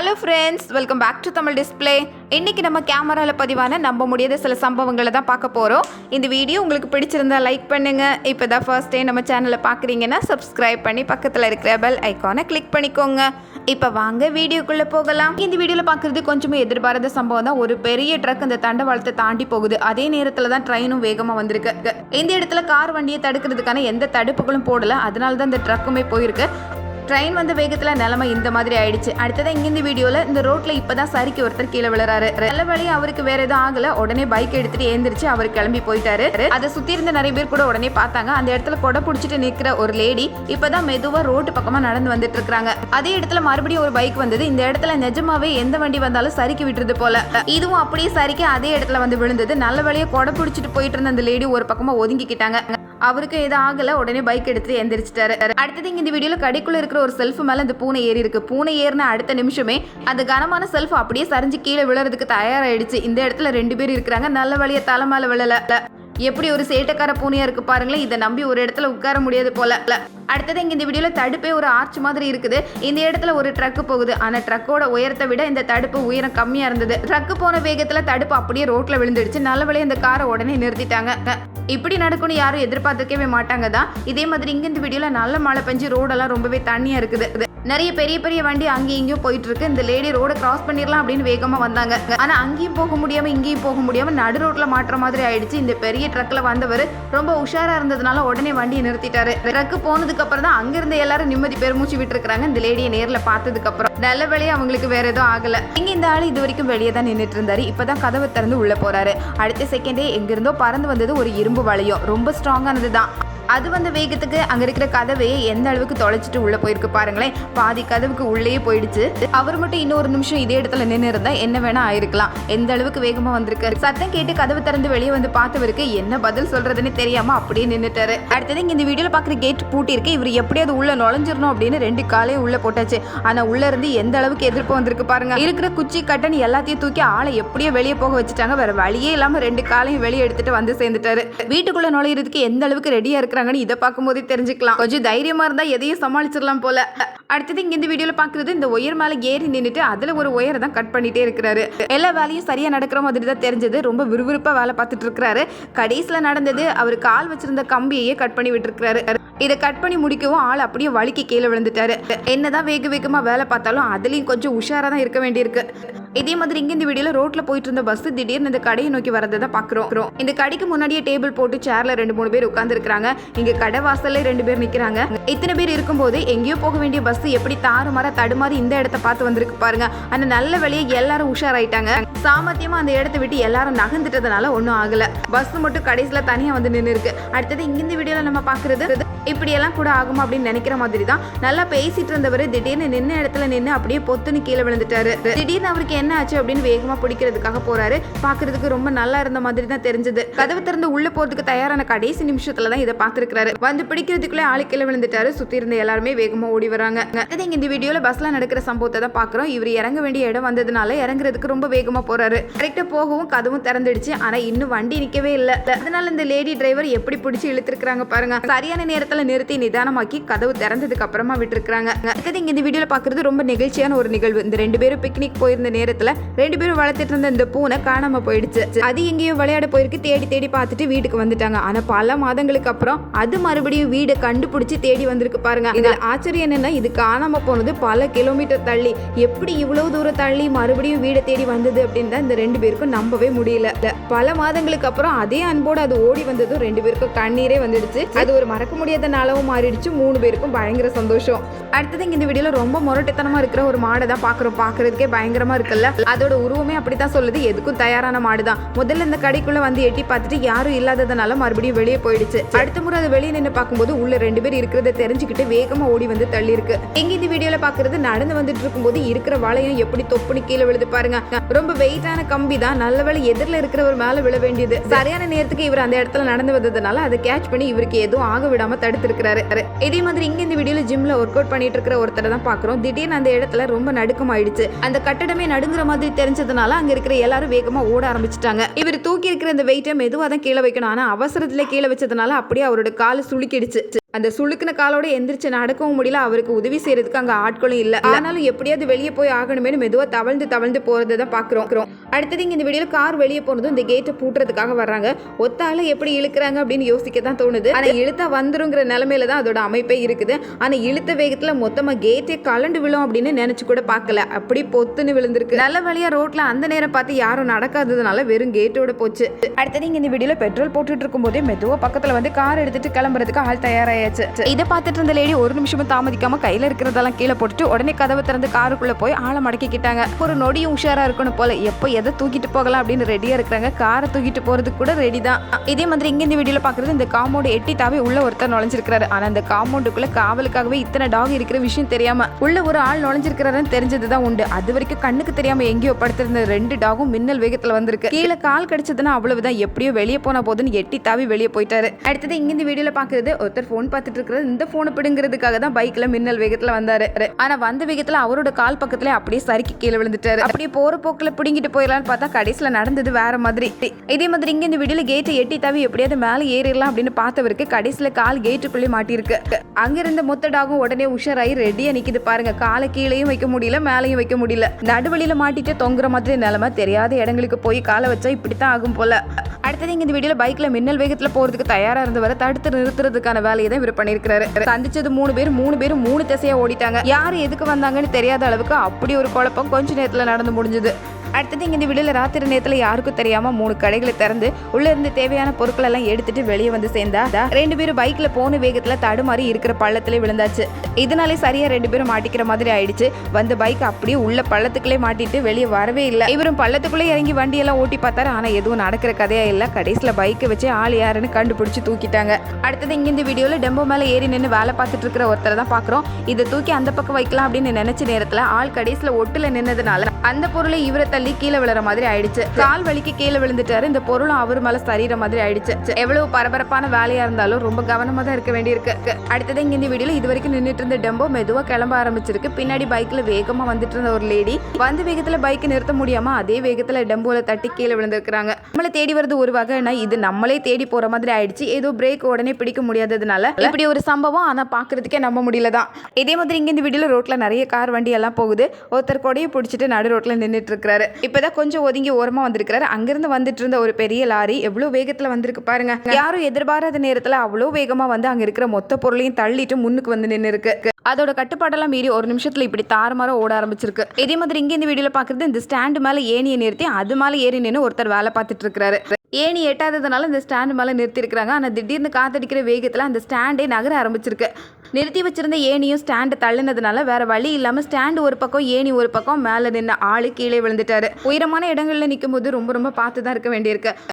Hello friends, welcome back to Tamil display. இன்றைக்கி நம்ம கேமராவில் பதிவான நம்ப முடியாத சில சம்பவங்களை தான் பார்க்க போகிறோம். இந்த வீடியோ உங்களுக்கு பிடிச்சிருந்தா லைக் பண்ணுங்கள். இப்போ தான் ஃபர்ஸ்ட் டைம் நம்ம சேனலை பார்க்குறீங்கன்னா சப்ஸ்கிரைப் பண்ணி பக்கத்தில் இருக்கிற பெல் ஐக்கானை கிளிக் பண்ணிக்கோங்க. இப்போ வாங்க வீடியோக்குள்ளே போகலாம். இந்த வீடியோவில் பார்க்குறது கொஞ்சமே எதிர்பாராத சம்பவம் தான். ஒரு பெரிய ட்ரக் இந்த தண்டவாளத்தை தாண்டி போகுது. அதே நேரத்தில் தான் ட்ரெயினும் வேகமாக வந்திருக்கு. இந்த இடத்துல கார் வண்டியை தடுக்கிறதுக்கான எந்த தடுப்புகளும் போடலை. அதனால தான் இந்த ட்ரக்குமே போயிருக்கு. ட்ரெயின் வந்த வேகத்தில் நிலைமை இந்த மாதிரி ஆயிடுச்சு. அடுத்ததான் இங்கே இந்த வீடியோவில் இந்த ரோட்டில் இப்போ தான் சரிக்கு ஒருத்தர் கீழே விழுறாரு. நல்ல வழியாக அவருக்கு வேற எதுவும் ஆகலை. உடனே பைக் எடுத்துட்டு ஏந்திரிச்சு அவர் கிளம்பி போயிட்டாரு. அதை சுற்றி இருந்த நிறைய பேர் கூட உடனே பார்த்தாங்க. அந்த இடத்துல கொடை பிடிச்சிட்டு நிற்கிற ஒரு லேடி இப்போதான் மெதுவாக ரோட்டு பக்கமாக நடந்து வந்துட்டு இருக்காங்க. அதே இடத்துல மறுபடியும் ஒரு பைக் வந்தது. இந்த இடத்துல நிஜமாவே எந்த வண்டி வந்தாலும் சரிக்கு விட்டுறது போல. இதுவும் அப்படியே சரிக்கு அதே இடத்துல வந்து விழுந்தது. நல்ல வழியாக கொடை பிடிச்சிட்டு போயிட்டு இருந்த அந்த லேடி ஒரு பக்கமாக ஒதுங்கிக்கிட்டாங்க. அவருக்கு எதுவும் ஆகலை. உடனே பைக் எடுத்துட்டு எந்திரிச்சிட்டாரு. அடுத்தது இங்க இந்த வீடியோல கடைக்குள்ள இருக்கிற ஒரு செல்ஃப் மேல இந்த பூனை ஏறி இருக்கு. பூனை ஏறின அடுத்த நிமிஷமே அந்த கனமான செல்ஃப் அப்படியே சரிஞ்சு கீழே விழுறதுக்கு தயாராயிடுச்சு. இந்த இடத்துல 2 பேர் இருக்கிறாங்க. நல்ல வழியா தலை மேல விழல. எப்படி ஒரு சேட்டைக்கார பூனையா இருக்கு பாருங்களேன். இதை நம்பி ஒரு இடத்துல உட்கார முடியாது போல. அடுத்தது இங்க இந்த வீடியோல தடுப்பே ஒரு ஆர்ச் மாதிரி இருக்குது. இந்த இடத்துல ஒரு ட்ரக் போகுது. ஆனா ட்ரக்கோட உயரத்தை விட இந்த தடுப்பு உயரம் கம்மியா இருந்தது. ட்ரக் போன வேகத்துல தடுப்பு அப்படியே ரோட்ல விழுந்துடுச்சு. நல்ல வேளையா இந்த காரை உடனே நிறுத்திட்டாங்க. இப்படி நடக்கும்னு யாரும் எதிர்பார்த்துக்கவே மாட்டாங்க தான். இதே மாதிரி இங்க இந்த வீடியோல நல்ல மழை பெஞ்சு ரோடெல்லாம் ரொம்பவே தண்ணியா இருக்குது. நிறைய பெரிய பெரிய வண்டி அங்கேயும் இங்கேயும் போயிட்டு இருக்கு. இந்த லேடி ரோட கிராஸ் பண்ணிடலாம் அப்படின்னு வேகமா வந்தாங்க. ஆனா அங்கேயும் போக முடியாம இங்கேயும் போக முடியாம நடு ரோட்ல மாற்ற மாதிரி ஆயிடுச்சு. இந்த பெரிய ட்ரக்ல வந்தவர் ரொம்ப உஷாரா இருந்ததுனால உடனே வண்டியை நிறுத்திட்டாரு. ட்ரக் போனதுக்கு அப்புறம் தான் அங்க இருந்த எல்லாரும் நிம்மதி பெருமூச்சு விட்டு இருக்காங்க. இந்த லேடியை நேர்ல பார்த்ததுக்கு அப்புறம் நல்ல வேலையா அவங்களுக்கு வேற எதுவும் ஆகல. இங்க இந்த ஆளு இது வரைக்கும் வெளியே தான் நின்றுட்டு இருந்தாரு. இப்பதான் கதவை திறந்து உள்ள போறாரு. அடுத்த செகண்டே எங்க இருந்தோ பறந்து வந்தது ஒரு இரும்பு வளையம். ரொம்ப ஸ்ட்ராங்கானது தான். அது வந்த வேகத்துக்கு அங்க இருக்கிற கதவையே எந்த அளவுக்கு தொலைச்சிட்டு உள்ள போயிருக்கு பாருங்களேன். பாதி கதவுக்கு உள்ளேயே போயிடுச்சு. அவர் மட்டும் இன்னொரு நிமிஷம் இதே இடத்துல நின்று இருந்தா என்ன வேணா ஆயிருக்கலாம். எந்த அளவுக்கு வேகமா வந்திருக்காரு. சத்தம் கேட்டு கதவு திறந்து வெளியே வந்து பார்த்தவருக்கு என்ன பதில் சொல்றதுன்னு தெரியாம அப்படியே நின்னுட்டாரு. அடுத்தது இங்க இந்த வீடியோல பாக்குற கேட் பூட்டி இருக்கு. இவர் எப்படியாவது உள்ள நுழைஞ்சிடணும் அப்படின்னு 2 காலையும் உள்ள போட்டாச்சு. ஆனா உள்ள இருந்து எந்த அளவுக்கு எதிர்ப்பு வந்திருக்கு பாருங்க. இருக்கிற குச்சி கட்டன் எல்லாத்தையும் தூக்கி ஆளை எப்படியோ வெளியே போக வச்சுட்டாங்க. வேற வழியே இல்லாம 2 காலையும் வெளியே எடுத்துட்டு வந்து சேர்ந்துட்டாரு. வீட்டுக்குள்ள நுழையிறதுக்கு எந்த அளவுக்கு ரெடியா இருக்கு இதை பார்க்கும் போதே தெரிஞ்சுக்கலாம். கொஞ்சம் தைரியமா இருந்தா எதையும் சமாளிச்சிடலாம் போல. அடுத்தது இங்க இந்த வீடியோல பாக்குறது இந்த ஒயர் மேல ஏறி நின்னுட்டு அதுல ஒரு ஒயரை தான் கட் பண்ணிட்டே இருக்கிறாரு. எல்லா வேலையும் சரியா நடக்கிற மாதிரி தான் தெரிஞ்சது. ரொம்ப விறுவிறுப்பா வேலை பார்த்துட்டு இருக்கிறாரு. கடைசியில நடந்தது அவர் கால் வச்சிருந்த கம்பியையே கட் பண்ணி விட்டு இருக்கிறாரு. இதை கட் பண்ணி முடிக்கவும் ஆள் அப்படியே வலிக்கு கீழே விழுந்துட்டாரு. என்னதான் வேக வேகமா வேலை பார்த்தாலும் அதுலயும் கொஞ்சம் உஷாரா தான் இருக்க வேண்டியிருக்கு. இதே மாதிரி இங்க இந்த வீடியோல ரோட்ல போயிட்டு இருந்த பஸ் திடீர்னு இந்த கடையை நோக்கி வரதை தான் பாக்குறோம். இந்த கடைக்கு முன்னாடியே டேபிள் போட்டு சேர்ல 2-3 பேர் உட்கார்ந்து இருக்காங்க. இங்க கடை வாசல்ல 2 பேர் நிக்கிறாங்க. இத்தனை பேர் இருக்கும்போது எங்கேயோ போக வேண்டிய பஸ் எப்படி தாறுமாறா தடுமாறி இந்த இடத்தை பார்த்து வந்திருக்கு பாருங்க. அந்த நல்ல வேலையை எல்லாரும் உஷாராயிட்டாங்க. சாமர்த்தியமா அந்த இடத்தை விட்டு எல்லாரும் நகர்ந்துட்டதுனால ஒன்னும் ஆகல. பஸ் மட்டும் கடைசியில தனியா வந்து நின்று இருக்கு. அடுத்தது இங்க இந்த வீடியோல நம்ம பாக்குறது இப்படி எல்லாம் கூட ஆகுமா அப்படின்னு நினைக்கிற மாதிரி தான். நல்லா பேசிட்டு இருந்தவர் திடீர்னு நின்ன இடத்துல நின்று அப்படியே பொத்துன்னு கீழே விழுந்துட்டாரு. திடீர்னு அவருக்கு என்ன ஆச்சு அப்படின்னு வேகமா பிடிக்கிறதுக்காக போறாரு. பாக்குறதுக்கு ரொம்ப நல்லா இருந்த மாதிரி தான் தெரிஞ்சது. கதவு திறந்து உள்ள போறதுக்கு தயாரான கடைசி நிமிஷத்துல தான் இதை பார்த்திருக்காரு. வந்து பிடிக்கிறதுக்குள்ளே ஆளு கீழே விழுந்துட்டாரு. சுத்தி இருந்த எல்லாருமே வேகமா ஓடி வராங்க. இந்த வீடியோல பஸ்ல நடக்கிற சம்பவத்தை தான் பாக்குறோம். இவர் இறங்க வேண்டிய இடம் வந்ததுனால இறங்குறதுக்கு ரொம்ப வேகமா போறாரு. கரெக்டா போகவும் கதவும் திறந்துடுச்சு. ஆனா இன்னும் வண்டி நிக்கவே இல்ல. அதனால இந்த லேடி டிரைவர் எப்படி பிடிச்சி இழுத்துருக்காங்க பாருங்க. சரியான நேரத்துல நிறுத்தி நிதானமாக்கி கதவு திறந்ததுக்கு அப்புறமா விட்டுருக்காங்க. இந்த வீடியோல பாக்குறது ரொம்ப நெகிழ்ச்சியான ஒரு நிகழ்வு. இந்த 2 பேரும் பிக்னிக் போயிருந்த நேரத்துல 2 பேரும் வளர்த்துட்டு இருந்த இந்த பூனை காணாம போயிடுச்சு. அது எங்கேயோ விளையாட போயிருக்கு. தேடி தேடி பார்த்துட்டு வீட்டுக்கு வந்துட்டாங்க. ஆனா பல மாதங்களுக்கு அப்புறம் அது மறுபடியும் வீடு கண்டுபிடிச்சு தேடி வந்திருக்கு பாருங்க. இதுல ஆச்சரியம் என்னன்னா இது காணாம போனது பல கிலோமீட்டர் தள்ளி. எப்படி இவ்வளவு தூரம் தள்ளி மறுபடியும் வீடை தேடி வந்தது அப்படின்னு தான் இந்த 2 பேருக்கும் நம்பவே முடியல. பல மாதங்களுக்கு அப்புறம் அதே அன்போடு அது ஓடி வந்ததும் 2 பேருக்கும் கண்ணீரே வந்துடுச்சு. அது ஒரு மறக்க முடியாத நாளாவும் மாறிடுச்சு. 3 பேருக்கும் பயங்கர சந்தோஷம். அடுத்தது இந்த வீடியோல ரொம்ப முரட்டுத்தனமா இருக்கிற ஒரு மாடை தான் பாக்குறோம். பாக்குறதுக்கே பயங்கரமா இருக்குல்ல. அதோட உருவமே அப்படித்தான் சொல்லுது. எதுக்கும் தயாரான மாடுதான். முதல்ல இந்த கடைக்குள்ள வந்து எட்டி பார்த்துட்டு யாரும் இல்லாததுனால மறுபடியும் வெளியே போயிடுச்சு. அடுத்த முறை அது வெளியே நின்று பார்க்கும்போது உள்ள 2 பேர் இருக்கிறத தெரிஞ்சுக்கிட்டு வேகமா ஓடி வந்து தள்ளி இருக்கு. எங்க இந்த வீடியோல பாக்குறது நடந்து வந்துட்டு இருக்கும்போது இருக்கிற வளையம் எப்படி தொப்புனு கீழே விழுது பாருங்க. ரொம்ப வெயிட்டான கம்பி தான். நல்ல வேளை எதிரில் இருக்கிறவர் மேல விழ வேண்டியது. சரியான நேரத்துக்கு இவர் அந்த இடத்துல நடந்து வந்ததுனால அதை கேட்ச் பண்ணி இவருக்கு எதுவும் ஆக விடாம தடுத்து இருக்கிறாரு. இதே மாதிரி இங்க இந்த வீடியோல ஜிம்ல ஒர்க் அவுட் பண்ணிட்டு இருக்கிற ஒருத்தரை தான் பாக்குறோம். திடீர்னு அந்த இடத்துல ரொம்ப நடுக்கம் ஆயிடுச்சு. அந்த கட்டடமே நடுங்குற மாதிரி தெரிஞ்சதுனால அங்க இருக்கிற எல்லாரும் வேகமா ஓட ஆரம்பிச்சிட்டாங்க. இவர் தூக்கி இருக்கிற இந்த வெயிட்டை மெதுவா தான் கீழே வைக்கணும். ஆனா அவசரத்துல கீழே வச்சதுனால அப்படியே அவரோட காலு சுளுக்கிடுச்சு. அந்த சுளுக்குன காலோட எந்திரிச்சு நடக்கவும் முடியல. அவருக்கு உதவி செய்யறதுக்கு அங்க ஆட்களும் இல்ல. ஆனாலும் எப்படியாவது வெளியே போய் ஆகணுமேனு மெதுவா தவழ்ந்து போறதை தான் பாக்குறோம். அடுத்தது இங்க இந்த வீடியோல கார் வெளியே போனதும் இந்த கேட்டை பூட்டுறதுக்காக வர்றாங்க. ஒத்தால எப்படி இழுக்கிறாங்க அப்படின்னு யோசிக்க தான் தோணுது. ஆனா இழுத்தா வந்துருங்கிற நிலைமையில தான் அதோட அமைப்பே இருக்குது. ஆனா இழுத்த வேகத்துல மொத்தமா கேட்டே கலண்டு விழும் அப்படின்னு நினைச்சு கூட பார்க்கல. அப்படி பொத்துன்னு விழுந்திருக்கு. நல்ல வழியா ரோட்ல அந்த நேரம் பார்த்து யாரும் நடக்காததுனால வெறும் கேட்டோட போச்சு. அடுத்தது இங்க இந்த வீடியோல பெட்ரோல் போட்டுட்டு இருக்கும் போதே மெதுவா பக்கத்துல வந்து கார் எடுத்துட்டு கிளம்புறதுக்கு ஆள் தயாராயாச்சு. இதை பார்த்துட்டு இருந்த லேடி ஒரு நிமிஷமும் தாமதிக்காம கையில இருக்கிறதெல்லாம் கீழே போட்டுட்டு உடனே கதவை திறந்து காருக்குள்ள போய் ஆளை மடக்கிக்கிட்டாங்க. ஒரு நொடியும் உஷாரா இருக்கணும் போல, எப்போ எதை தூக்கிட்டு போகலாம் அப்படின்னு ரெடியா இருக்கிறாங்க. காரை தூக்கிட்டு போறதுக்கு கூட ரெடி தான். இதே மாதிரி இங்க இந்த வீடியோல பாக்குறது இந்த காம்பவுண்ட் எட்டி தாவே உள்ள ஒருத்தர் நுழைஞ்சிருக்காரு. ஆனா அந்த காம்பவுண்டுக்குள்ள காவலுக்காகவே இத்தனை டாக் இருக்கிற விஷயம் தெரியாம உள்ள ஒரு ஆள் நுழைஞ்சிருக்கிறாருன்னு தெரிஞ்சதுதான் உண்டு. அது வரைக்கும் கண்ணுக்கு தெரியாம எங்கேயோ படுத்திருந்த 2 டாகும் மின்னல் வேகத்துல வந்திருக்கு. கீழே கால் கடிச்சதுன்னா அவ்வளவுதான், எப்படியோ வெளியே போன போதுன்னு எட்டி தாவி வெளியே போயிட்டாரு. அடுத்தது இங்க இந்த வீடியோல பாக்குறது ஒருத்தர் போன் பார்த்துட்டு இருக்கிறது. இந்த போனை பிடுங்கிறதுக்காக தான் பைக்ல மின்னல் வேகத்துல வந்தாரு. ஆனா வந்த வேகத்துல அவரோட கால் பக்கத்துல அப்படியே சறுக்கி கீழே விழுந்துட்டாரு. அப்படியே போற போக்குல பிடிங்கிட்டு போயிடலான்னு பார்த்தா கடைசியில நடந்தது வேற மாதிரி. இதே மாதிரி இங்க இந்த வீடியோல கேட்டை எட்டி தாவி எப்படியாவது மேலே ஏறிடலாம் அப்படின்னு பார்த்தவருக்கு கடைசியில கால் கேட்டுக்குள்ளே மாட்டிருக்கு. அங்க இருந்த மொத்த டாகும் உடனே உஷாராயி ரெடியா நிக்குது பாருங்க. காலை கீழையும் வைக்க முடியல, மேலையும் வைக்க முடியல. நடுவழியில மாட்டிட்டு தொங்குற மாதிரி நிலைமை. தெரியாத இடங்களுக்கு போய் காலை வச்சா இப்படித்தான் ஆகும் போல. அடுத்தது இங்க இந்த வீடியோல பைக்ல மின்னல் வேகத்துல போறதுக்கு தயாரா இருந்தவரை தடுத்து நிறுத்துறதுக்கான வேலையை தான் இவர் பண்ணிருக்காரு. சந்திச்சது 3 பேரும் 3 திசையா ஓடிட்டாங்க. யாரு எதுக்கு வந்தாங்கன்னு தெரியாத அளவுக்கு அப்படி ஒரு குழப்பம் கொஞ்ச நேரத்துல நடந்து முடிஞ்சது. அடுத்தது இங்க இந்த வீடியோல ராத்திரி நேரத்துல யாருக்கும் தெரியாம 3 கடைகளை திறந்து உள்ள இருந்து தேவையான பொருட்கள் எல்லாம் எடுத்துட்டு வெளியே வந்து சேர்ந்தா 2 பேரும் பைக்ல போன வேகத்துல தடுமாறி இருக்கிற பள்ளத்திலே விழுந்தாச்சு. இதனாலே சரியா 2 பேரும் மாட்டிக்கிற மாதிரி ஆயிடுச்சு. வந்து பைக் அப்படியே உள்ள பள்ளத்துக்குள்ளே மாட்டிட்டு வெளியே வரவே இல்லை. இவரும் பள்ளத்துக்குள்ளே இறங்கி வண்டியெல்லாம் ஓட்டி பார்த்தாரு. ஆனா எதுவும் நடக்கிற கதையா இல்ல. கடைசியில பைக்கை வச்சு ஆள் யாருன்னு கண்டுபிடிச்சு தூக்கிட்டாங்க. அடுத்தது இங்க இந்த வீடியோல டெம்போ மேல ஏறி நின்று வேலை பார்த்துட்டு இருக்கிற ஒருத்தரை தான் பாக்குறோம். இதை தூக்கி அந்த பக்கம் வைக்கலாம் அப்படின்னு நினைச்ச நேரத்துல ஆள் கடைசியில ஒட்டுல நின்னதுனால அந்த பொருளை இவரை தள்ளி கீழே விழுற மாதிரி ஆயிடுச்சு. கால் வலிக்கு கீழே விழுந்துட்டாரு. இந்த பொருளும் அவர் மேல சரீர மாதிரி ஆயிடுச்சு. எவ்வளவு பரபரப்பான வேலையா இருந்தாலும் ரொம்ப கவனமா தான் இருக்க வேண்டியிருக்கு. அடுத்தது இங்க இந்த வீடியோல இது வரைக்கும் நின்றுட்டு இருந்த டெம்போ மெதுவா கிளம்ப ஆரம்பிச்சிருக்கு. பின்னாடி பைக்ல வேகமா வந்துட்டு இருந்த ஒரு லேடி வந்து வேகத்துல பைக் நிறுத்த முடியாம அதே வேகத்துல டெம்போல தட்டி கீழே விழுந்திருக்காங்க. நம்மளை தேடி வருது ஒரு வகைனா இது நம்மளே தேடி போற மாதிரி ஆயிடுச்சு. ஏதோ பிரேக் உடனே பிடிக்க முடியாததுனால இப்படி ஒரு சம்பவம். ஆனா பாக்குறதுக்கே நம்ப முடியலதான். இதே மாதிரி இங்க இந்த வீடியோல ரோட்ல நிறைய கார் வண்டி எல்லாம் போகுது. ஒருத்தர் கொடையை பிடிச்சிட்டு நடு ரோட்ல நின்றுட்டு இருக்காரு. இப்பதான் கொஞ்சம் ஒதுங்கி ஓரமா வந்திருக்காரு. அங்கிருந்து வந்துட்டு இருந்த ஒரு பெரிய லாரி எவ்வளவு வேகத்துல வந்திருக்கு பாருங்க. யாரும் எதிர்பாராத நேரத்துல அவ்வளவு வேகமா வந்து அங்க இருக்கிற மொத்த பொருளையும் தள்ளிட்டு முன்னுக்கு வந்து நின்று இருக்கு. அதோட கட்டுப்பாடெல்லாம் மீறி ஒரு நிமிஷத்துல இப்படி தாறுமாற ஓட ஆரம்பிச்சிருக்கு. இதே மாதிரி இங்க இந்த வீடியோல பாக்குறது இந்த ஸ்டாண்டு மேல ஏணியை நிறுத்தி அது மேல ஏறி நின்று ஒருத்தர் வேலை பார்த்துட்டு இருக்காரு. ஏணி எட்டாததுனால இந்த ஸ்டாண்டு மேல நிறுத்தி இருக்கிறாங்க. ஆனா திடீர்னு காத்தடிக்கிற வேகத்துல அந்த ஸ்டாண்டே நகர ஆரம்பிச்சிருக்கு. நிறுத்தி வச்சிருந்த ஏணியும் ஸ்டாண்டு தள்ளினதுனால வேற வழி இல்லாம ஸ்டாண்டு ஒரு பக்கம் ஏணி ஒரு பக்கம் மேல நின்று ஆளு கீழே விழுந்துட்டாரு. உயரமான இடங்கள்ல நிற்கும் போது ரொம்ப பார்த்து தான் இருக்க வேண்டியிருக்கு.